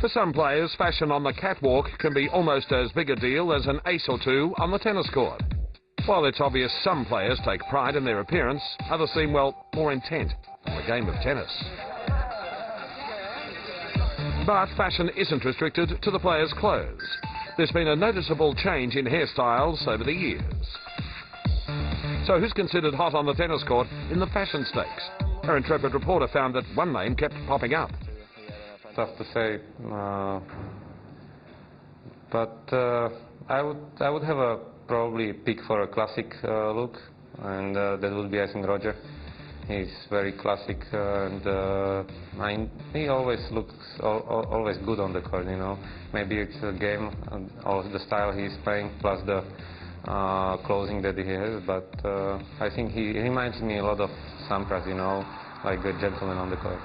For some players, fashion on the catwalk can be almost as big a deal as an ace or two on the tennis court. While it's obvious some players take pride in their appearance, others seem, well, more intent on the game of tennis. But fashion isn't restricted to the players' clothes. There's been a noticeable change in hairstyles over the years. So who's considered hot on the tennis court in the fashion stakes? Our intrepid reporter found that one name kept popping up. Tough to say, but I would have a probably pick for a classic look, and that would be, I think, Roger. He's very classic, and he always looks always good on the court. You know, maybe it's a game or the style he's playing plus the clothing that he has, but I think he reminds me a lot of Sampras, you know, like a gentleman on the court.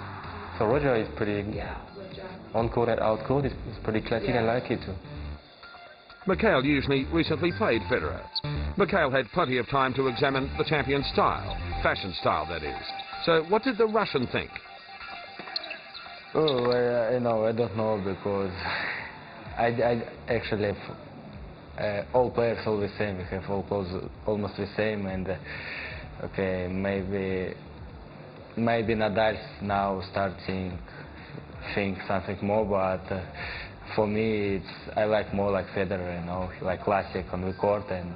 So Roger is pretty on court and out court. It's pretty classic. I like it too. Mikhail Youzhny recently played Federer. Mikhail had plenty of time to examine the champion's style, fashion style that is. So what did the Russian think? Oh, I don't know, because I actually have all players all the same. We have all clothes almost the same, and okay, maybe Nadal now starting think something more, but for me, I like more like Federer, you know, like classic on the court, and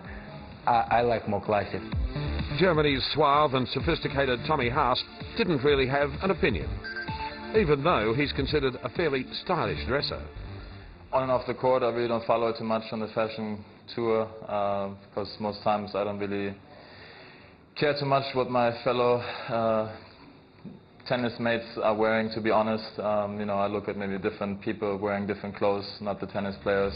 I like more classic. Germany's suave and sophisticated Tommy Haas didn't really have an opinion, even though he's considered a fairly stylish dresser. On and off the court, I really don't follow too much on the fashion tour, because most times I don't really care too much what my fellow tennis mates are wearing, to be honest. You know, I look at maybe different people wearing different clothes, not the tennis players.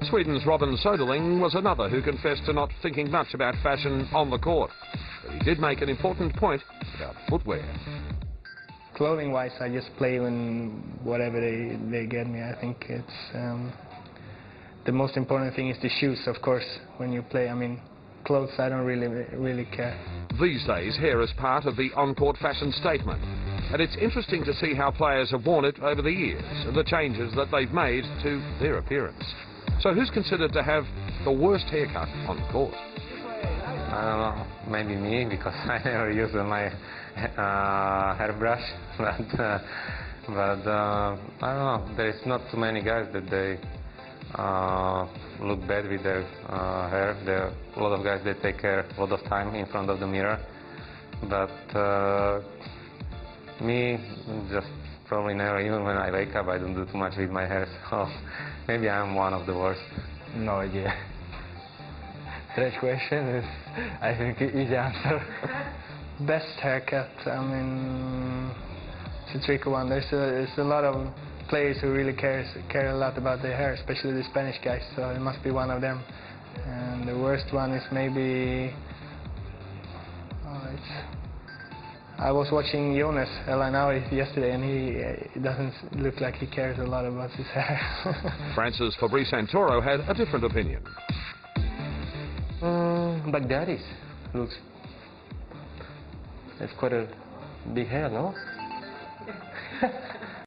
Sweden's Soderling was another who confessed to not thinking much about fashion on the court. But he did make an important point about footwear. Clothing-wise, I just play in whatever they get me. I think it's the most important thing is the shoes, of course, when you play. I mean, clothes, I don't really care. These days, hair is part of the on-court fashion statement, and it's interesting to see how players have worn it over the years and the changes that they've made to their appearance. So who's considered to have the worst haircut on the court? I don't know, maybe me, because I never use my hairbrush, but I don't know, there is not too many guys that they look bad with their hair. There are a lot of guys that take care a lot of time in front of the mirror, but me, just probably never. Even when I wake up, I don't do too much with my hair, so maybe I'm one of the worst. No idea. Third question is, I think, easy answer. Best haircut, I mean, it's a tricky one. There's a lot of players who really care a lot about their hair, especially the Spanish guys, so it must be one of them. And the worst one is maybe... I was watching Jonas yesterday, and he doesn't look like he cares a lot about his hair. France's Fabrice Santoro had a different opinion. Baghdadi's looks... It's quite a big hair, no?